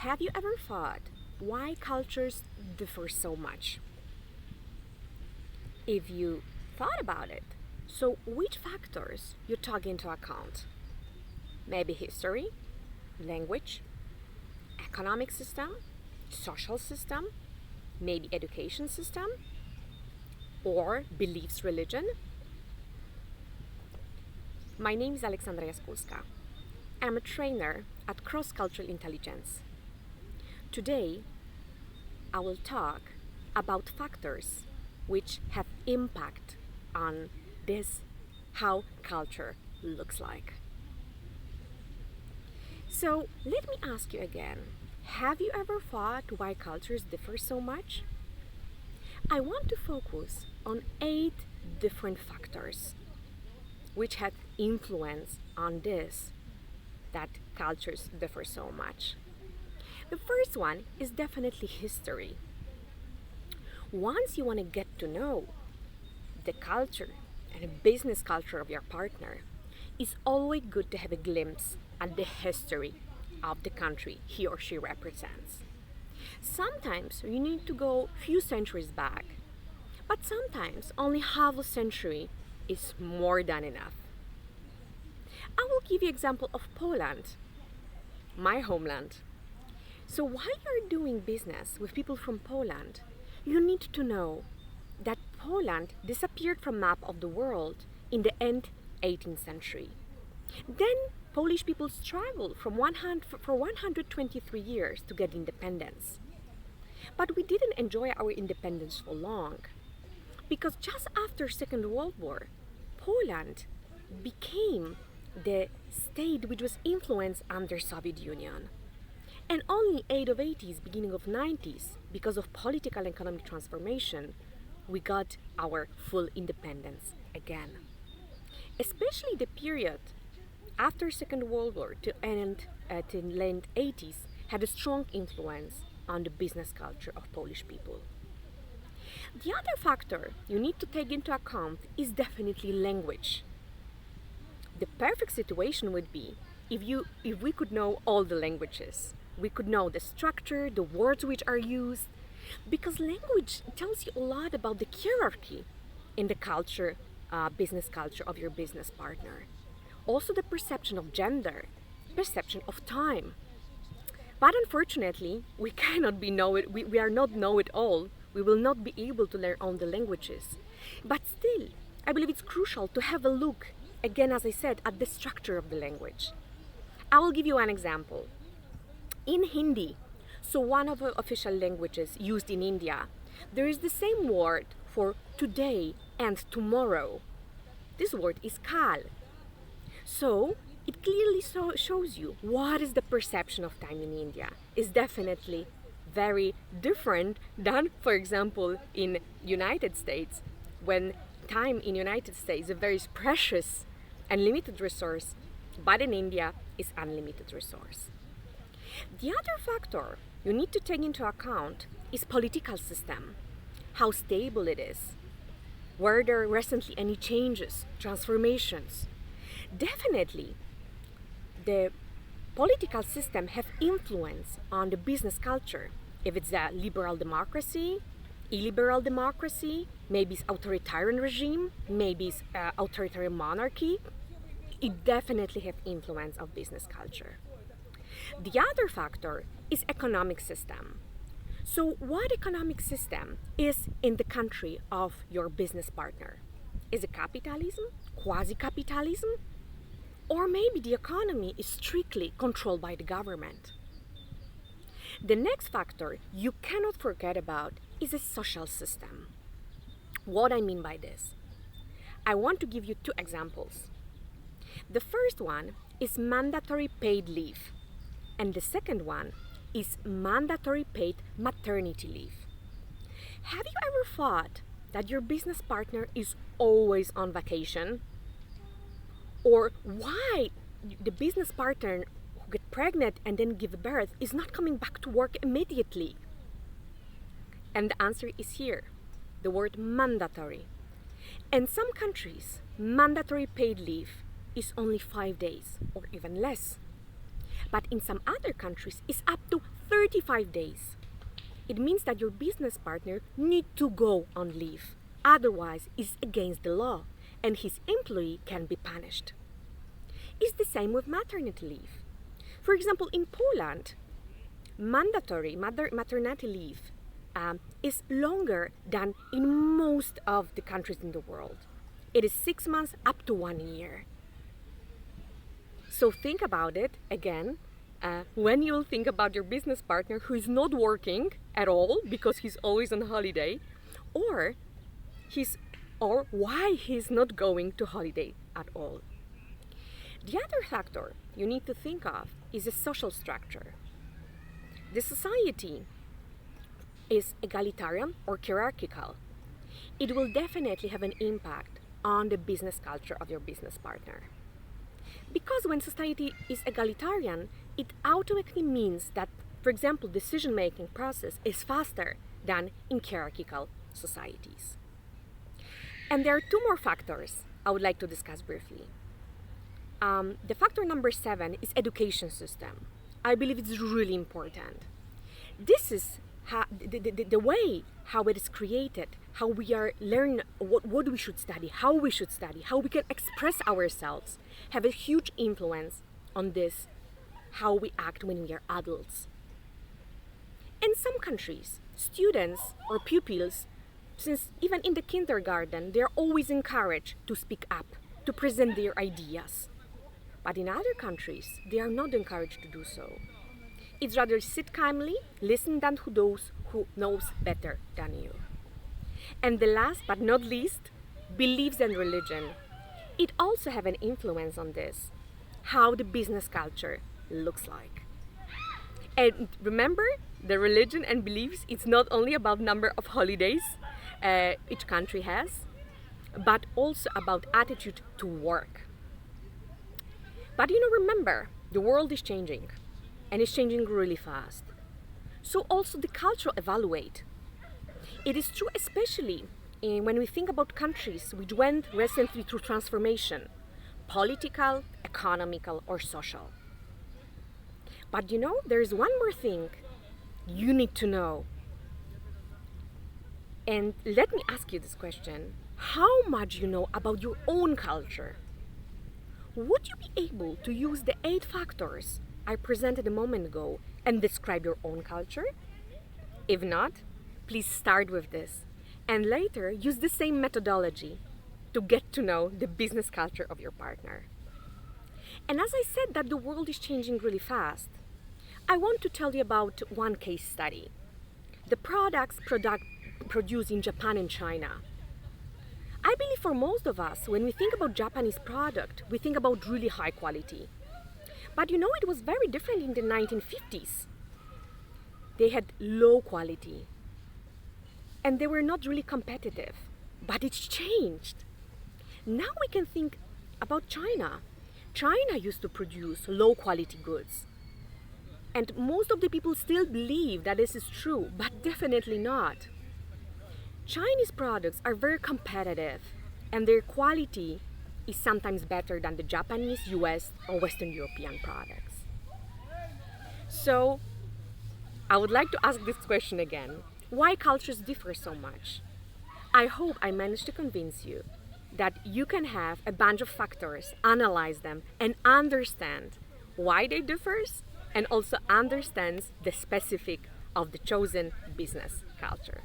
Have you ever thought why cultures differ so much? If you thought about it, so which factors you took into account? Maybe history, language, economic system, social system, maybe education system, or beliefs religion? My name is Alexandra Jaskulska. I'm a trainer at Cross Cultural Intelligence. Today, I will talk about factors which have impact on this, how culture looks like. So let me ask you again, have you ever thought why cultures differ so much? I want to focus on 8 different factors which have influence on this, that cultures differ so much. The first one is definitely history. Once you want to get to know the culture and the business culture of your partner, it's always good to have a glimpse at the history of the country he or she represents. Sometimes you need to go a few centuries back, but sometimes only half a century is more than enough. I will give you an example of Poland, my homeland. So while you're doing business with people from Poland, you need to know that Poland disappeared from map of the world in the end 18th century. Then Polish people struggled for 123 years to get independence. But we didn't enjoy our independence for long, because just after Second World War, Poland became the state which was influenced under Soviet Union. And only 8 of 80s, beginning of 90s, because of political and economic transformation, we got our full independence again. Especially the period after Second World War to late 80s had a strong influence on the business culture of Polish people. The other factor you need to take into account is definitely language. The perfect situation would be if we could know all the languages. We could know the structure, the words which are used, because language tells you a lot about the hierarchy in the culture, business culture of your business partner. Also the perception of gender, perception of time. But unfortunately, we cannot be we are not know-it-all. We will not be able to learn all the languages. But still, I believe it's crucial to have a look, again as I said, at the structure of the language. I will give you an example. In Hindi, so one of the official languages used in India, there is the same word for today and tomorrow. This word is kal. So it clearly shows you what is the perception of time in India. Is definitely very different than, for example, in United States, when time in United States is a very precious and limited resource, but in India is unlimited resource. The other factor you need to take into account is political system, how stable it is, were there recently any changes, transformations. Definitely, the political system have influence on the business culture. If it's a liberal democracy, illiberal democracy, maybe it's authoritarian regime, maybe it's authoritarian monarchy, it definitely have influence of business culture. The other factor is economic system. So what economic system is in the country of your business partner? Is it capitalism, quasi-capitalism? Or maybe the economy is strictly controlled by the government? The next factor you cannot forget about is a social system. What I mean by this? I want to give you 2 examples. The first one is mandatory paid leave, and the second one is mandatory paid maternity leave. Have you ever thought that your business partner is always on vacation? Or why the business partner who get pregnant and then give birth is not coming back to work immediately? And the answer is here, the word mandatory. In some countries, mandatory paid leave is only 5 days or even less. But in some other countries, it's up to 35 days. It means that your business partner needs to go on leave. Otherwise, it's against the law and his employee can be punished. It's the same with maternity leave. For example, in Poland, mandatory maternity leave is longer than in most of the countries in the world. It is 6 months up to 1 year. So think about it again when you'll think about your business partner who is not working at all because he's always on holiday, or why he's not going to holiday at all. The other factor you need to think of is the social structure. The society is egalitarian or hierarchical. It will definitely have an impact on the business culture of your business partner. Because when society is egalitarian, it automatically means that, for example, decision-making process is faster than in hierarchical societies. And there are two more factors I would like to discuss briefly. The factor number 7 is education system. I believe it's really important. This is the way how it is created, how we are learning what we should study, how we can express ourselves, have a huge influence on this, how we act when we are adults. In some countries, students or pupils, since even in the kindergarten, they're always encouraged to speak up, to present their ideas. But in other countries, they are not encouraged to do so. It's rather sit calmly, listen to those who knows better than you. And the last but not least, beliefs and religion. It also have an influence on this, how the business culture looks like. And remember, the religion and beliefs, it's not only about number of holidays each country has, but also about attitude to work. But remember, the world is changing, and it's changing really fast. So also the culture evaluate. It is true especially when we think about countries which went recently through transformation, political, economical, or social. But there is one more thing you need to know. And let me ask you this question. How much you know about your own culture? Would you be able to use the 8 factors I presented a moment ago and describe your own culture? If not, please start with this and later use the same methodology to get to know the business culture of your partner. And as I said that the world is changing really fast, I want to tell you about one case study. The products produced in Japan and China. I believe for most of us, when we think about Japanese product, we think about really high quality. But it was very different in the 1950s. They had low quality. And they were not really competitive. But it's changed. Now we can think about China. China used to produce low quality goods. And most of the people still believe that this is true, but definitely not. Chinese products are very competitive, and their quality is sometimes better than the Japanese, US, or Western European products. So, I would like to ask this question again. Why cultures differ so much? I hope I managed to convince you that you can have a bunch of factors, analyze them, and understand why they differ, and also understands the specific of the chosen business culture.